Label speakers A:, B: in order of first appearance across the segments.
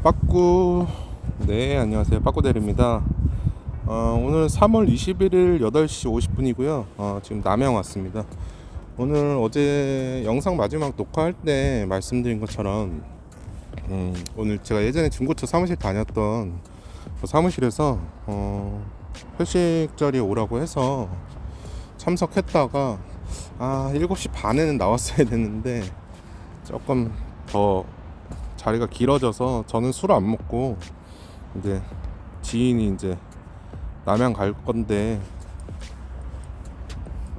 A: 빠꾸. 네, 안녕하세요. 빠꾸대리입니다. 오늘 3월 21일 8시 50분이고요. 지금 남양 왔습니다. 오늘 어제 영상 마지막 녹화할 때 말씀드린 것처럼 오늘 제가 예전에 중고차 사무실 다녔던 그 사무실에서 회식 자리에 오라고 해서 참석했다가 7시 반에는 나왔어야 됐는데 조금 더 자리가 길어져서 저는 술을 안 먹고 이제 지인이 이제 남양 갈 건데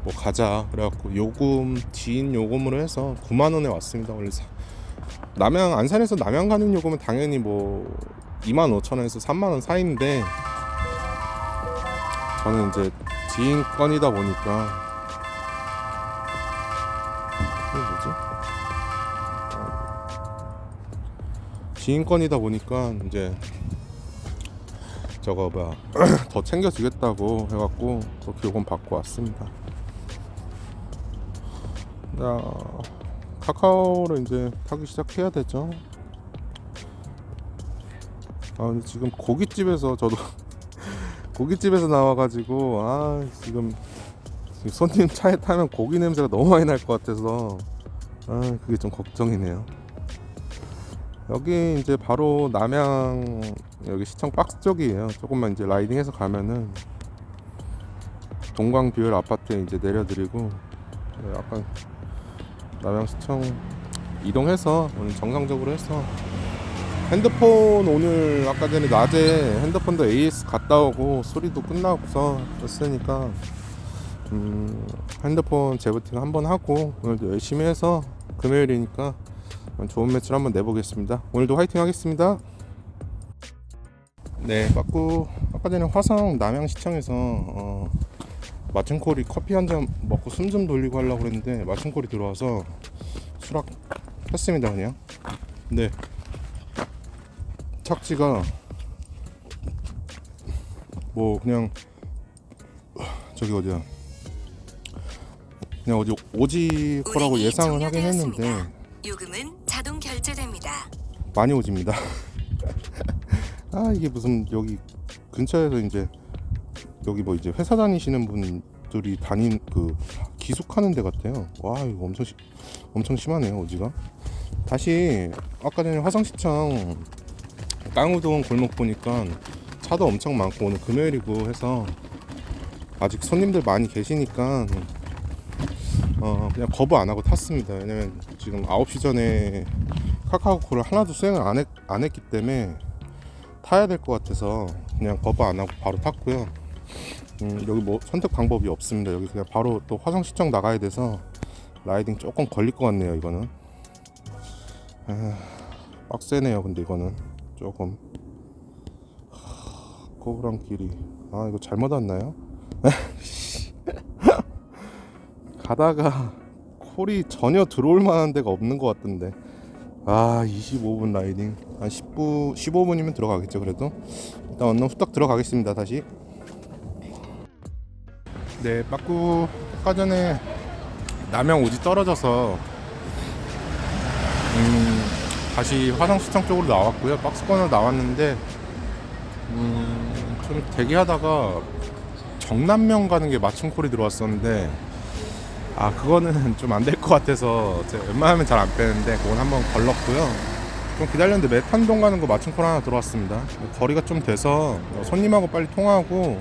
A: 뭐 가자 그래갖고 지인 요금으로 해서 9만 원에 왔습니다. 원래 남양 안산에서 남양 가는 요금은 당연히 뭐 2만 5천 원에서 3만 원 사이인데 저는 이제 지인 건이다 보니까 이게 뭐지? 지인권이다 보니까 이제 저거 더 챙겨주겠다고 해갖고 그렇게 요금 받고 왔습니다. 카카오를 이제 타기 시작해야 되죠. 근데 지금 고깃집에서 저도 고깃집에서 나와가지고 지금 손님 차에 타면 고기 냄새가 너무 많이 날 것 같아서 그게 좀 걱정이네요. 여기 이제 바로 남양 여기 시청 박스 쪽이에요. 조금만 이제 라이딩해서 가면은 동광뷰엘 아파트에 이제 내려드리고 약간 남양 시청 이동해서 오늘 정상적으로 해서 핸드폰 오늘 아까 전에 낮에 핸드폰도 AS 갔다 오고 수리도 끝나고서 했으니까 핸드폰 재부팅 한번 하고 오늘도 열심히 해서 금요일이니까 좋은 매출 한번 내보겠습니다. 오늘도 화이팅 하겠습니다. 네, 빠꾸 아까 전에 화성 남양시청에서 마춘코리 커피 한 잔 먹고 숨 좀 돌리고 하려고 그랬는데 마춘코리 들어와서 수락했습니다. 그냥 네, 착지가 뭐 그냥 저기 어디야 그냥 어디 오지 거라고 예상을 하긴 했는데
B: 요금은 자동 결제됩니다.
A: 많이 오집니다. 이게 무슨 여기 근처에서 이제 여기 뭐 이제 회사 다니시는 분들이 그 기숙하는 데 같아요. 와, 이거 엄청 심하네요, 오지가. 다시 아까 전에 화성시청 깡우동 골목 보니까 차도 엄청 많고 오늘 금요일이고 해서 아직 손님들 많이 계시니까 그냥 거부 안 하고 탔습니다. 왜냐면 지금 9시 전에 카카오콜을 하나도 수행을 안 했기 때문에 타야 될 것 같아서 그냥 거부 안 하고 바로 탔고요. 여기 뭐 선택 방법이 없습니다. 여기 그냥 바로 또 화성시청 나가야 돼서 라이딩 조금 걸릴 것 같네요. 이거는 빡세네요. 근데 이거는 조금 거부랑길이 이거 잘못 왔나요? 가다가 콜이 전혀 들어올 만한 데가 없는 것 같던데 25분 라이딩 한 15분이면 들어가겠죠. 그래도 일단 얼른 후딱 들어가겠습니다. 다시. 네, 빠꾸 아까 전에 남양 오지 떨어져서 다시 화성시청 쪽으로 나왔고요. 박스권으로 나왔는데 좀 대기하다가 정남면 가는 게 마침콜이 들어왔었는데 그거는 좀 안 될 것 같아서 제가 웬만하면 잘 안 빼는데 그건 한번 걸렀고요. 좀 기다렸는데 메탄동 가는 거 마침콜 하나 들어왔습니다. 거리가 좀 돼서 손님하고 빨리 통화하고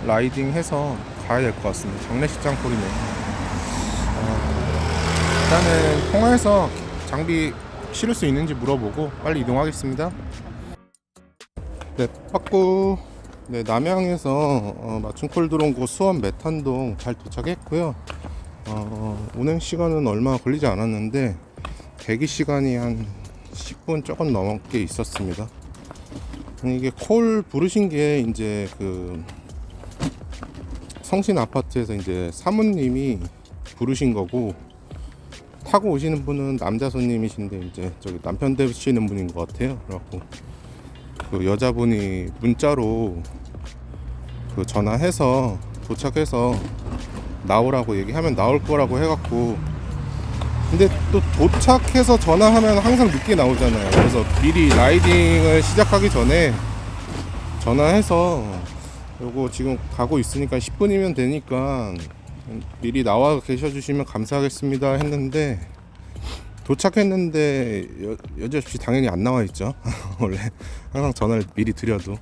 A: 라이딩 해서 가야 될 것 같습니다. 장례식장 콜이네요. 일단은 통화해서 장비 실을 수 있는지 물어보고 빨리 이동하겠습니다. 네, 빠꾸. 네, 남양에서 맞춤콜 들어온 곳 수원 메탄동 잘 도착했고요. 운행 시간은 얼마 걸리지 않았는데 대기 시간이 한 10분 조금 넘게 있었습니다. 이게 콜 부르신 게 이제 그 성신 아파트에서 이제 사모님이 부르신 거고 타고 오시는 분은 남자 손님이신데 이제 저기 남편 되시는 분인 것 같아요. 그래갖고 그 여자분이 문자로 그 전화해서 도착해서 나오라고 얘기하면 나올 거라고 해갖고 근데 또 도착해서 전화하면 항상 늦게 나오잖아요. 그래서 미리 라이딩을 시작하기 전에 전화해서 요거 지금 가고 있으니까 10분이면 되니까 미리 나와 계셔 주시면 감사하겠습니다 했는데, 도착했는데 여지없이 당연히 안 나와 있죠. 원래 항상 전화를 미리 드려도.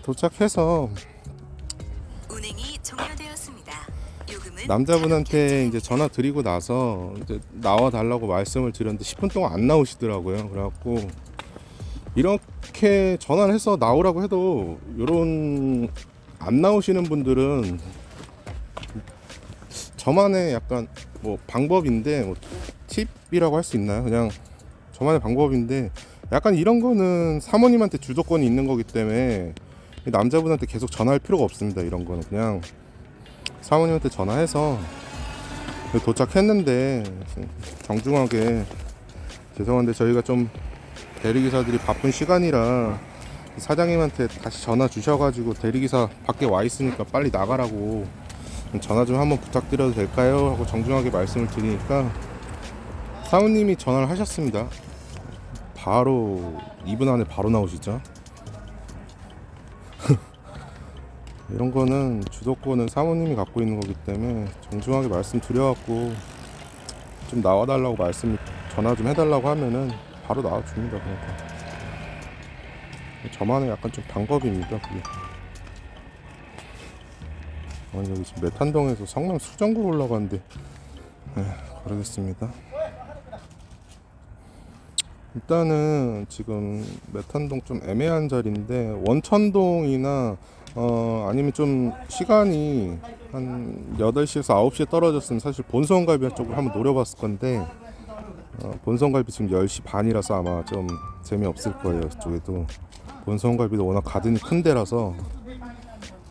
A: 도착해서
B: 운행이 종료되었습니다. 요금은
A: 남자분한테 이제 전화 드리고 나서 이제 나와 달라고 말씀을 드렸는데 10분 동안 안 나오시더라고요. 그래갖고 이렇게 전화를 해서 나오라고 해도 요런 안 나오시는 분들은 저만의 약간 뭐 방법인데, 뭐 팁이라고 할 수 있나요? 그냥 저만의 방법인데, 약간 이런 거는 사모님한테 주도권이 있는 거기 때문에 남자분한테 계속 전화할 필요가 없습니다. 이런 거는 그냥 사모님한테 전화해서 도착했는데 정중하게 죄송한데 저희가 좀 대리기사들이 바쁜 시간이라 사장님한테 다시 전화 주셔가지고 대리기사 밖에 와 있으니까 빨리 나가라고 전화 좀 한번 부탁드려도 될까요? 하고 정중하게 말씀을 드리니까 사모님이 전화를 하셨습니다. 바로 2분 안에 바로 나오시죠. 이런 거는 주도권은 사모님이 갖고 있는 거기 때문에 정중하게 말씀드려갖고 좀 나와달라고 전화 좀 해달라고 하면은 바로 나와줍니다. 그러니까 저만의 약간 좀 방법입니다. 그게. 여기 지금 메탄동에서 성남 수정구 올라가는데 그러겠습니다. 일단은 지금 메탄동 좀 애매한 자리인데, 원천동이나 아니면 좀 시간이 한 8시에서 9시에 떨어졌으면 사실 본성갈비 쪽으로 한번 노려봤을 건데, 본성갈비 지금 10시 반이라서 아마 좀 재미없을 거예요. 저쪽에도 본성갈비도 워낙 가든이 큰 데라서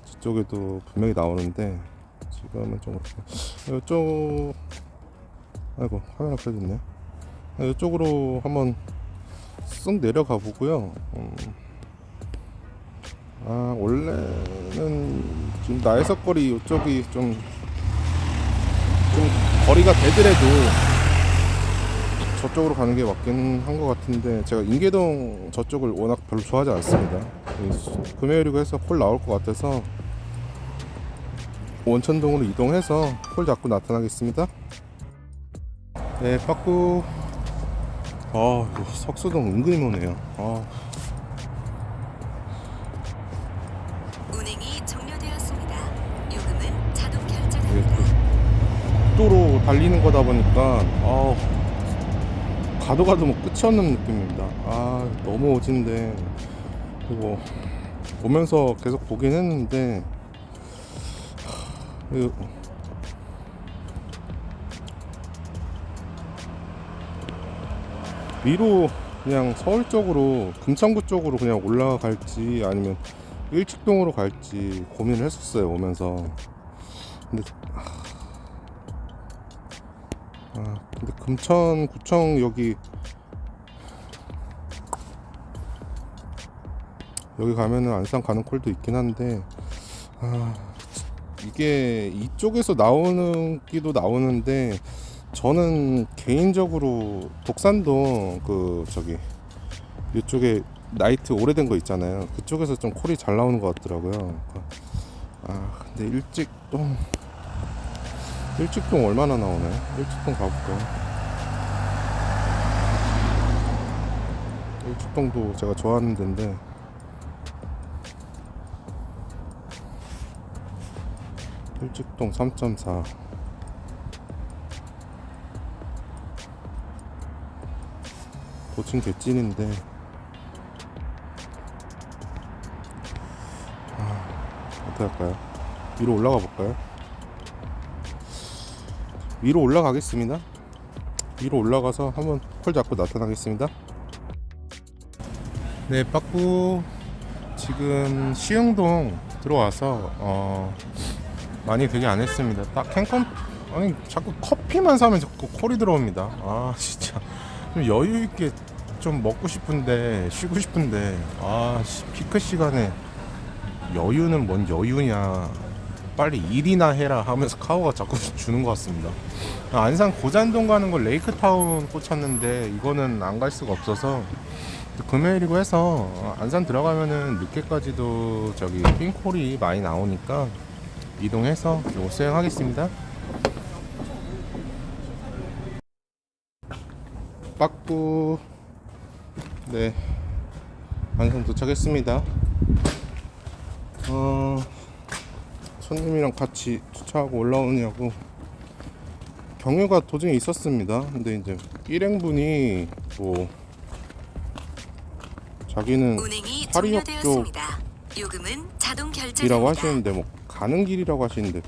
A: 저쪽에도 분명히 나오는데, 지금은 좀 이쪽, 아이고 카메라 켜졌네. 이쪽으로 한번 쓱 내려가 보고요. 원래는 지금 나해석거리 이쪽이 좀 거리가 되더라도 저쪽으로 가는 게 맞긴 한 것 같은데, 제가 인계동 저쪽을 워낙 별로 좋아하지 않습니다. 금요일이고 해서 콜 나올 것 같아서 원천동으로 이동해서 콜 잡고 나타나겠습니다. 네, 빠꾸. 이거 석수동 은근히 머네요.
B: 운행이 종료되었습니다. 요금은 자동 결제됩니다.
A: 국도로 달리는 거다 보니까 가도 뭐 끝이 없는 느낌입니다. 너무 오진데, 그리고 보면서 계속 보긴 했는데 위로 그냥 서울 쪽으로 금천구 쪽으로 그냥 올라갈지 아니면 일직동으로 갈지 고민을 했었어요, 오면서. 근데 근데 금천구청 여기 가면은 안산 가는 콜도 있긴 한데, 이게 이쪽에서 나오는 기도 나오는데, 저는 개인적으로 독산동 이쪽에 나이트 오래된 거 있잖아요. 그쪽에서 좀 콜이 잘 나오는 것 같더라고요. 근데 일직동 얼마나 나오나요? 일직동 가볼까요? 일직동도 제가 좋아하는 데인데, 일직동 3.4. 도층 개찐인데 어떻게 할까요? 위로 올라가 볼까요? 위로 올라가겠습니다. 위로 올라가서 한번 콜 잡고 나타나겠습니다. 네, 빠꾸 지금 시흥동 들어와서 많이 되게 안 했습니다. 딱 자꾸 커피만 사면 자꾸 콜이 들어옵니다. 진짜 좀 여유 있게 좀 먹고 싶은데, 쉬고 싶은데, 피크 시간에 여유는 뭔 여유냐. 빨리 일이나 해라 하면서 카오가 자꾸 주는 것 같습니다. 안산 고잔동 가는 거 레이크타운 꽂혔는데 이거는 안 갈 수가 없어서 금요일이고 해서 안산 들어가면은 늦게까지도 저기 핑콜이 많이 나오니까 이동해서 요거 수행하겠습니다. 빠꾸. 네, 안산 도착했습니다. 손님이랑 같이 주차하고 올라오냐고 경유가 도중에 있었습니다. 근데 이제 일행분이 뭐 자기는
B: 운행이
A: 파리역
B: 종료되었습니다. 요금은 자동
A: 쪽이라고
B: 결제됩니다.
A: 하시는데 뭐 가는 길이라고 하시는데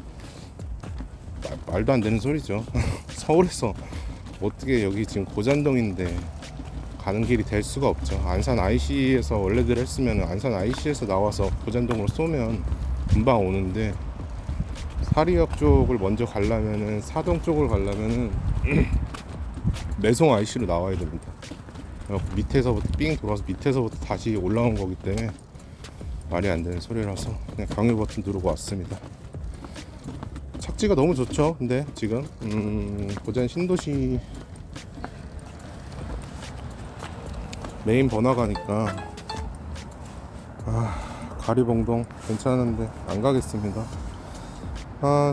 A: 말도 안 되는 소리죠. 서울에서 어떻게 여기 지금 고잔동인데 가는 길이 될 수가 없죠. 안산 IC에서 원래대로 했으면 안산 IC에서 나와서 고잔동으로 쏘면 금방 오는데 사리역 쪽을 먼저 가려면은 사동 쪽을 가려면은 매송 IC로 나와야 됩니다. 밑에서부터 삥 돌아서 밑에서부터 다시 올라온 거기 때문에 말이 안 되는 소리라서 그냥 경유 버튼 누르고 왔습니다. 착지가 너무 좋죠. 근데 지금 고잔 신도시 메인 번화가니까 가리봉동 괜찮은데 안 가겠습니다.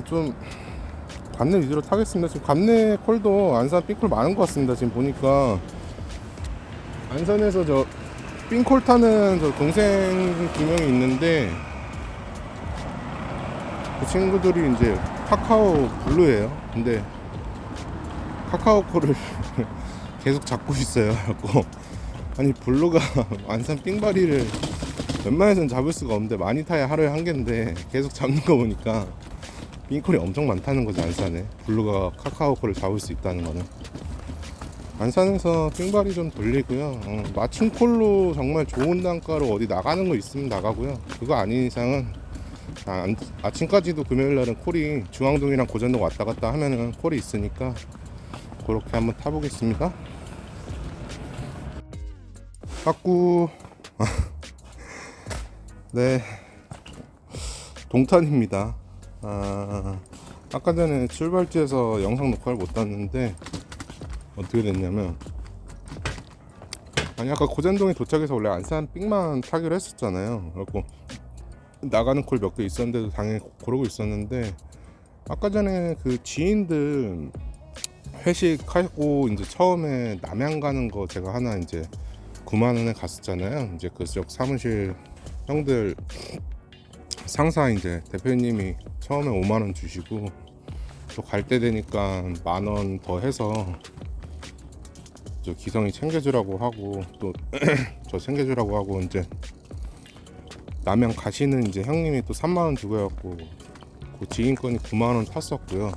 A: 좀 관내 위주로 타겠습니다. 지금 관내 콜도 안산 삥콜 많은 것 같습니다. 지금 보니까 안산에서 저 삥콜 타는 저 동생 두 명이 있는데 그 친구들이 이제 카카오 블루예요. 근데 카카오 콜을 계속 잡고 있어요. 그래갖고 아니 블루가 안산 삥바리를 웬만해서는 잡을 수가 없는데 많이 타야 하루에 한 개인데 계속 잡는 거 보니까 삥콜이 엄청 많다는 거죠. 안산에 블루가 카카오콜을 잡을 수 있다는 거는. 안산에서 삥바리 좀 돌리고요. 마침 콜로 정말 좋은 단가로 어디 나가는 거 있으면 나가고요. 그거 아닌 이상은 아침까지도 금요일날은 콜이 중앙동이랑 고잔동 왔다 갔다 하면은 콜이 있으니까 그렇게 한번 타보겠습니다. 빠꾸. 네, 동탄입니다. 아까 전에 출발지에서 영상 녹화를 못 땄는데 어떻게 됐냐면, 아니 아까 고잔동에 도착해서 원래 안산 삥만 타기로 했었잖아요. 그래갖고 나가는 콜 몇 개 있었는데도 당연히 고르고 있었는데, 아까 전에 그 지인들 회식하고 이제 처음에 남양 가는 거 제가 하나 이제 9만 원에 갔었잖아요. 이제 그쪽 사무실 형들 상사 이제 대표님이 처음에 5만 원 주시고 또 갈 때 되니까 만 원 더 해서 저 기성이 챙겨주라고 하고 또 저 챙겨주라고 하고 이제 남양 가시는 이제 형님이 또 3만 원 주고 해갖고 그 지인권이 9만 원 탔었고요.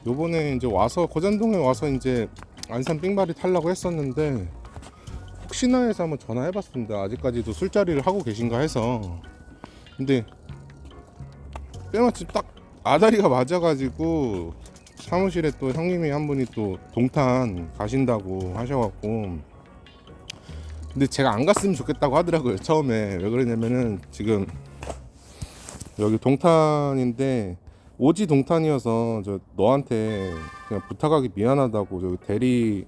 A: 요번에 이제 와서 고잔동에 와서 이제 안산 삥바리 타려고 했었는데 혹시나 해서 한번 전화해봤습니다. 아직까지도 술자리를 하고 계신가 해서. 근데 때마침 딱 아다리가 맞아가지고 사무실에 또 형님이 한 분이 또 동탄 가신다고 하셔갖고, 근데 제가 안 갔으면 좋겠다고 하더라고요. 처음에. 왜 그러냐면은 지금 여기 동탄인데 오지 동탄이어서 저 너한테 그냥 부탁하기 미안하다고 저기 대리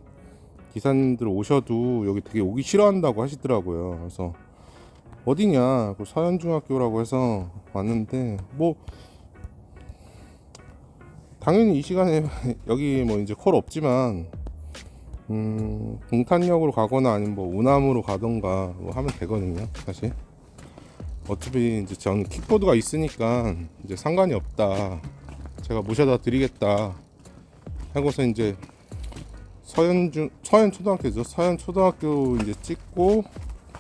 A: 기사님들 오셔도 여기 되게 오기 싫어한다고 하시더라고요. 그래서 어디냐, 그 서현중학교라고 해서 왔는데 뭐 당연히 이 시간에 여기 뭐 이제 콜 없지만 동탄역으로 가거나 아니면 뭐 우남으로 가던가 뭐 하면 되거든요. 사실 어차피 이제 저는 킥보드가 있으니까 이제 상관이 없다, 제가 모셔다 드리겠다 하고서 이제 서현초등학교죠. 서현초등학교 이제 찍고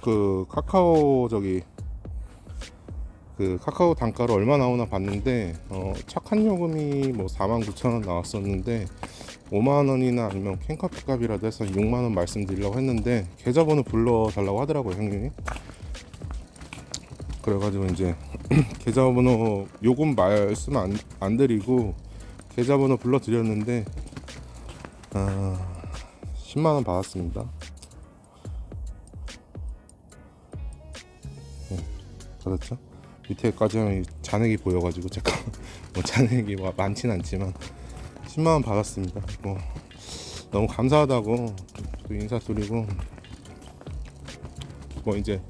A: 그 카카오 저기 그 카카오 단가를 얼마 나오나 봤는데 착한 요금이 뭐 49,000원 나왔었는데 5만원이나 아니면 캔커피 값이라도 해서 6만원 말씀드리려고 했는데 계좌번호 불러달라고 하더라고요, 형님이. 그래가지고 이제 계좌번호 요금 말씀 안 드리고 계좌번호 불러드렸는데 10만원 받았습니다. 네, 받았죠? 밑에까지 하면 잔액이 보여가지고 제가 뭐 잔액이 많진 않지만 10만 원 받았습니다. 뭐 너무 감사하다고 또 인사드리고, 뭐 이제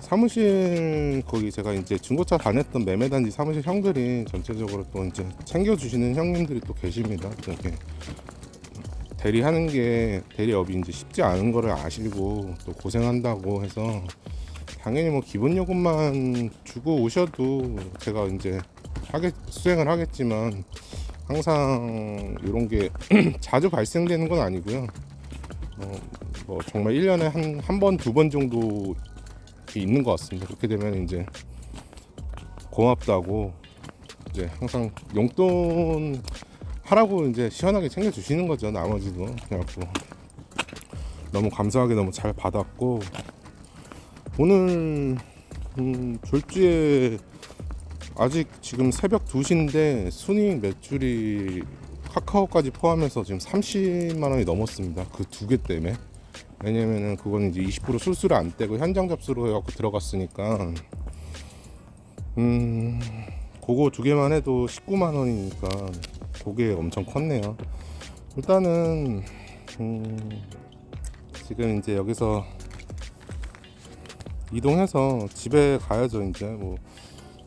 A: 사무실 거기 제가 이제 중고차 다녔던 매매단지 사무실 형들이 전체적으로 또 이제 챙겨주시는 형님들이 또 계십니다. 이렇게 대리하는 게 대리업이 이제 쉽지 않은 거를 아시고 또 고생한다고 해서 당연히 뭐 기본 요금만 주고 오셔도 제가 이제 수행을 하겠지만, 항상 이런 게 자주 발생되는 건 아니고요. 뭐 정말 1년에 한 번, 두 번 정도 있는 것 같습니다. 그렇게 되면 이제 고맙다고 이제 항상 용돈 하라고 이제 시원하게 챙겨 주시는 거죠. 나머지도 그래갖고 너무 감사하게 너무 잘 받았고, 오늘 졸지에 아직 지금 새벽 2시인데 순이익 매출이 카카오까지 포함해서 지금 30만 원이 넘었습니다. 그 두 개 때문에. 왜냐면은 그거는 이제 20% 술수를 안 떼고 현장 접수로 해갖고 들어갔으니까, 그거 두 개만 해도 19만 원이니까 그게 엄청 컸네요. 일단은 지금 이제 여기서 이동해서 집에 가야죠. 이제 뭐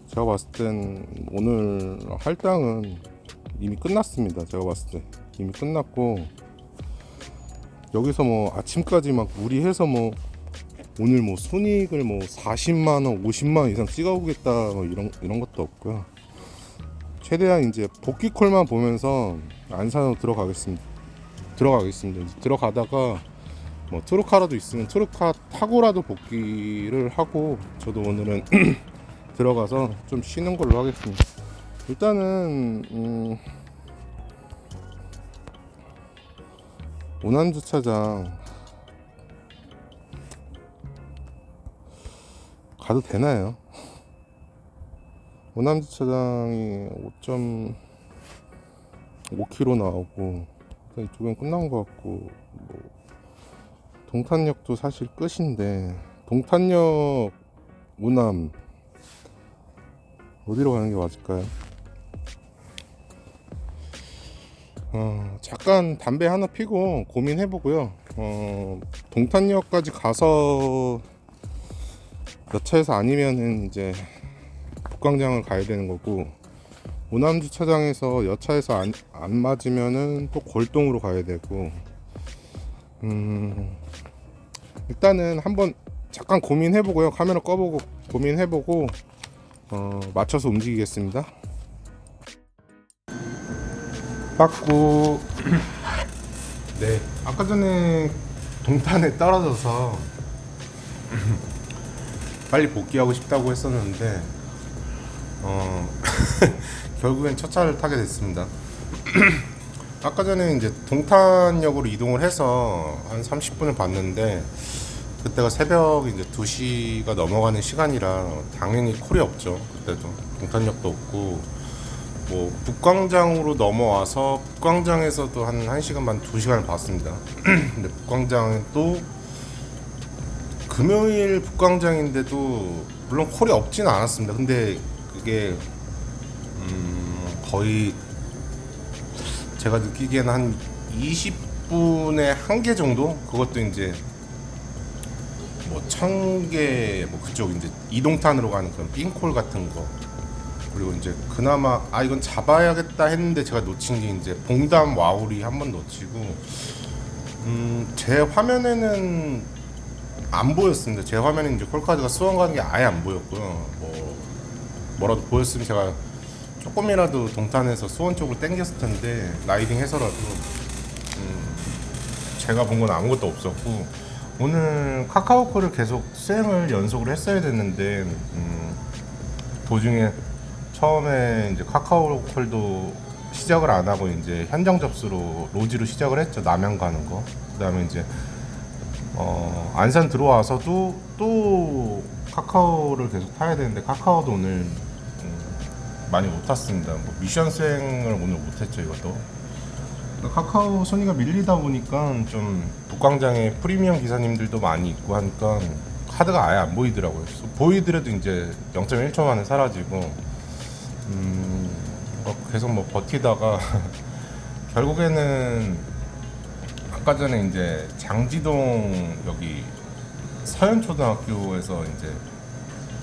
A: 제가 봤을 땐 오늘 할당은 이미 끝났습니다. 제가 봤을 때 이미 끝났고, 여기서 뭐 아침까지 막 무리해서 뭐 오늘 뭐 순이익을 뭐 40만 원, 50만 원 이상 찍어보겠다 뭐 이런 것도 없고요. 최대한 이제 복귀콜만 보면서 안산으로 들어가겠습니다. 이제 들어가다가 뭐 트루카라도 있으면 트루카 타고라도 복귀를 하고, 저도 오늘은 들어가서 좀 쉬는 걸로 하겠습니다. 일단은 오남주차장 가도 되나요? 오남주차장이 5.5km 나오고 이쪽은 끝난 것 같고, 뭐 동탄역도 사실 끝인데, 동탄역 오남 어디로 가는 게 맞을까요? 잠깐 담배 하나 피고 고민해보고요. 동탄역까지 가서 여차에서 아니면은 이제 북광장을 가야 되는 거고, 오남주차장에서 여차에서 안 맞으면은 또 골동으로 가야 되고, 일단은 한번 잠깐 고민해보고요. 카메라 꺼보고 고민해보고 맞춰서 움직이겠습니다. 빠꾸. 네, 아까 전에 동탄에 떨어져서 빨리 복귀하고 싶다고 했었는데 결국엔 첫 차를 타게 됐습니다. 아까 전에 이제 동탄역으로 이동을 해서 한 30분을 봤는데, 그때가 새벽 이제 2시가 넘어가는 시간이라 당연히 콜이 없죠. 그때도 동탄역도 없고, 뭐 북광장으로 넘어와서 북광장에서도 한 1시간 반, 2시간을 봤습니다. 근데 북광장은 또 금요일 북광장인데도 물론 콜이 없지는 않았습니다. 근데 그게 거의 제가 느끼기에는 한 20분에 한 개 정도? 그것도 이제 뭐 1000개 뭐 그쪽 이제 이동탄으로 가는 그런 삥콜 같은 거, 그리고 이제 그나마 이건 잡아야겠다 했는데 제가 놓친 게 이제 봉담 와우리 한 번 놓치고, 제 화면에는 안 보였습니다. 제 화면에 이제 콜카드가 수원 가는 게 아예 안 보였고요. 뭐라도 보였으면 제가 조금이라도 동탄에서 수원 쪽으로 땡겼을 텐데, 라이딩 해서라도 제가 본 건 아무것도 없었고, 오늘 카카오콜을 계속 수행을 연속으로 했어야 됐는데, 도중에 처음에 이제 카카오콜도 시작을 안 하고 이제 현장 접수로 로지로 시작을 했죠. 남양 가는 거. 그다음에 이제 안산 들어와서도 또 카카오를 계속 타야 되는데, 카카오도 오늘 많이 못 탔습니다. 뭐 미션 수행을 오늘 못 했죠. 이것도 카카오 순위가 밀리다 보니까 좀 북광장에 프리미엄 기사님들도 많이 있고 하니까 카드가 아예 안 보이더라고요. 보이더라도 이제 0.1초 만에 사라지고 계속 뭐 버티다가 결국에는 아까 전에 이제 장지동 여기 서현초등학교에서 이제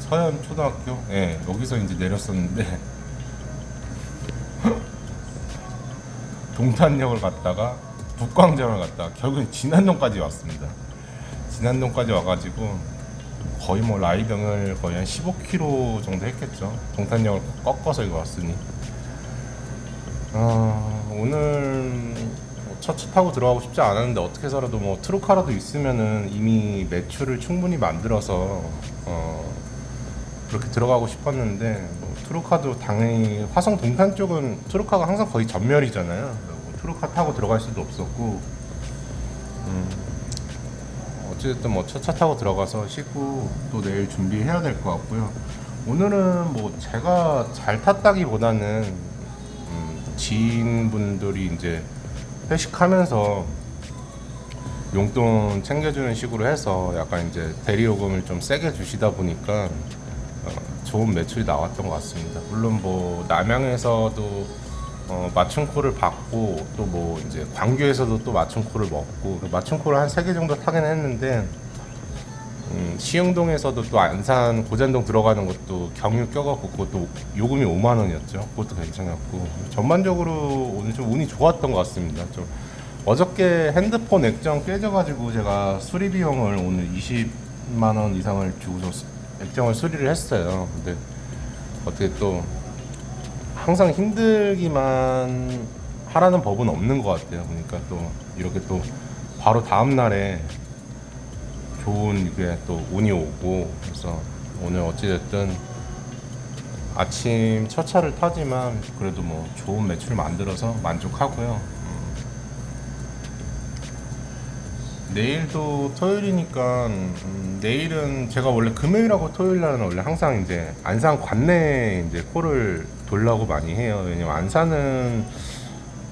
A: 서현초등학교 예 여기서 이제 내렸었는데 동탄역을 갔다가 북광장을 갔다가 결국엔 진안동까지 왔습니다. 진안동까지 와가지고 거의 뭐 라이딩을 거의 한 15km 정도 했겠죠. 동탄역을 꺾어서 이거 왔으니 오늘 첫 차 타고 들어가고 싶지 않았는데 어떻게 해서라도 뭐 트루카라도 있으면은 이미 매출을 충분히 만들어서 그렇게 들어가고 싶었는데 뭐 트루카도 당연히 화성 동탄 쪽은 트루카가 항상 거의 전멸이잖아요. 뭐 트루카 타고 들어갈 수도 없었고 어쨌든 뭐 첫 차 타고 들어가서 씻고 또 내일 준비해야 될 것 같고요. 오늘은 뭐 제가 잘 탔다기보다는 지인분들이 이제 회식하면서 용돈 챙겨주는 식으로 해서 약간 이제 대리요금을 좀 세게 주시다 보니까 좋은 매출이 나왔던 것 같습니다. 물론 뭐 남양에서도 맞춤코를 받고 또 뭐 이제 광교에서도 또 맞춤코를 먹고 맞춤코를 한 3개 정도 타긴 했는데 시흥동에서도 또 안산 고잔동 들어가는 것도 경유 껴갖고 그것도 요금이 5만 원이었죠. 그것도 괜찮았고 전반적으로 오늘 좀 운이 좋았던 것 같습니다. 좀 어저께 핸드폰 액정 깨져가지고 제가 수리 비용을 오늘 20만 원 이상을 주고서 액정을 수리를 했어요. 근데 어떻게 또 항상 힘들기만 하라는 법은 없는 것 같아요. 그러니까 또 이렇게 또 바로 다음 날에 좋은 이게 또 운이 오고 그래서 오늘 어찌됐든 아침 첫 차를 타지만 그래도 뭐 좋은 매출을 만들어서 만족하고요. 내일도 토요일이니까 내일은 제가 원래 금요일하고 토요일날은 원래 항상 이제 안산 관내 이제 코를 돌라고 많이 해요. 왜냐면 안산은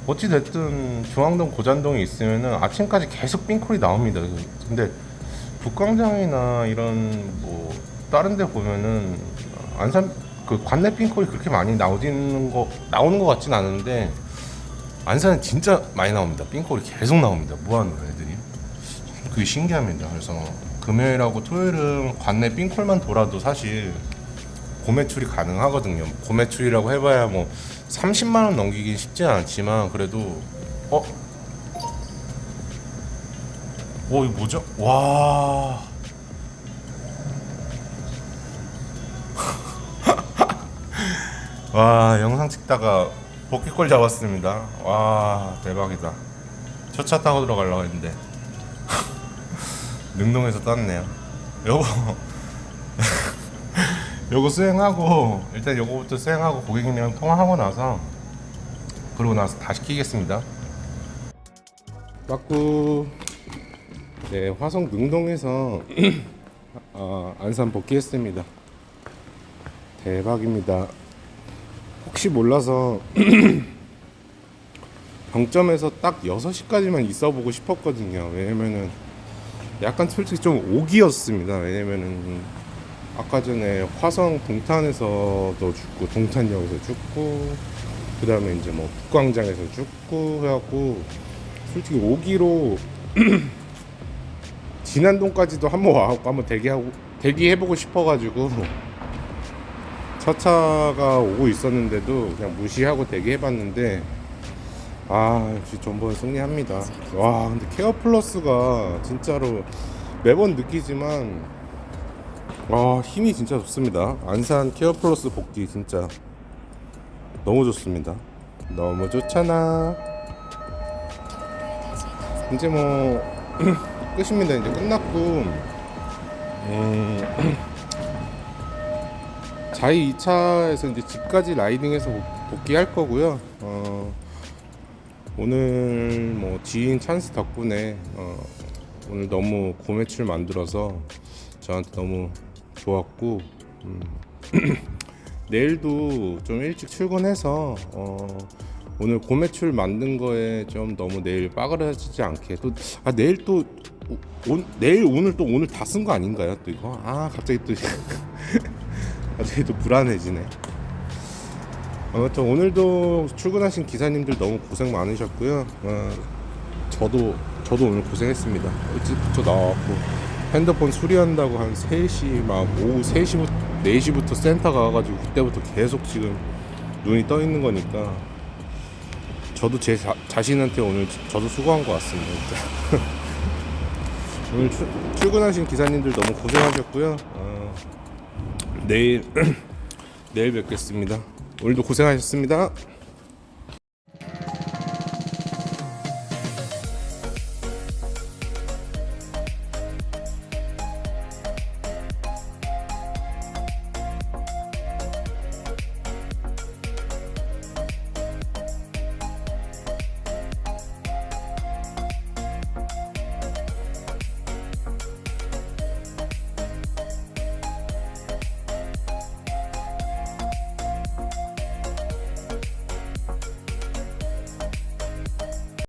A: 어찌 됐든 중앙동 고잔동에 있으면은 아침까지 계속 冰콜이 나옵니다. 근데 북광장이나 이런 뭐 다른 데 보면은 안산 그 관내 冰콜이 그렇게 많이 나오는 것 같진 않은데 안산은 진짜 많이 나옵니다. 冰콜이 계속 나옵니다. 무한으로 애들이. 그게 신기합니다. 그래서 금요일하고 토요일은 관내 冰콜만 돌아도 사실 고매출이 가능하거든요. 고매출이라고 해봐야 뭐 30만 원 넘기긴 쉽지 않지만 그래도 이거 뭐죠? 와. 와, 영상 찍다가 복귀골 잡았습니다. 와, 대박이다. 첫 차 타고 들어가려고 했는데 능동에서 땄네요. 요거 수행하고 일단 요거부터 수행하고 고객님이랑 통화하고 나서 그러고 나서 다 시키겠습니다. 빠꾸 네, 화성 능동에서 안산 복귀했습니다. 대박입니다. 혹시 몰라서 병점에서 딱 6시까지만 있어보고 싶었거든요. 왜냐면은 약간 솔직히 좀 오기였습니다. 왜냐면은 아까 전에 화성 동탄에서도 죽고 동탄역에서 죽고 그 다음에 이제 뭐 북광장에서 죽고 해갖고 솔직히 오기로 진안동까지도 한번 와갖고 한번 대기해보고 싶어가지고 첫 차가 오고 있었는데도 그냥 무시하고 대기해봤는데 역시 존버는 승리합니다. 와, 근데 케어 플러스가 진짜로 매번 느끼지만 힘이 진짜 좋습니다. 안산 케어 플러스 복귀 진짜 너무 좋습니다. 너무 좋잖아. 이제 뭐 끝입니다. 이제 끝났고 자이 2차에서 이제 집까지 라이딩해서 복귀할 거고요. 오늘 뭐 지인 찬스 덕분에 오늘 너무 고매출 만들어서 저한테 너무 좋았고 내일도 좀 일찍 출근해서 오늘 고매출 만든 거에 좀 너무 내일 빠그라지지 않게 또 내일 또 내일 오늘 또 오늘 다 쓴 거 아닌가요? 또 이거 갑자기 또 갑자기 또 불안해지네. 아무튼 오늘도 출근하신 기사님들 너무 고생 많으셨고요. 저도 오늘 고생했습니다. 일찍부터 나와갖고 핸드폰 수리한다고 한 3시 막 오후 3시부터 4시부터 센터 가가지고 그때부터 계속 지금 눈이 떠 있는 거니까 저도 제 자신한테 오늘 저도 수고한 것 같습니다. 진짜. 오늘 출근하신 기사님들 너무 고생하셨고요. 내일 뵙겠습니다. 오늘도 고생하셨습니다.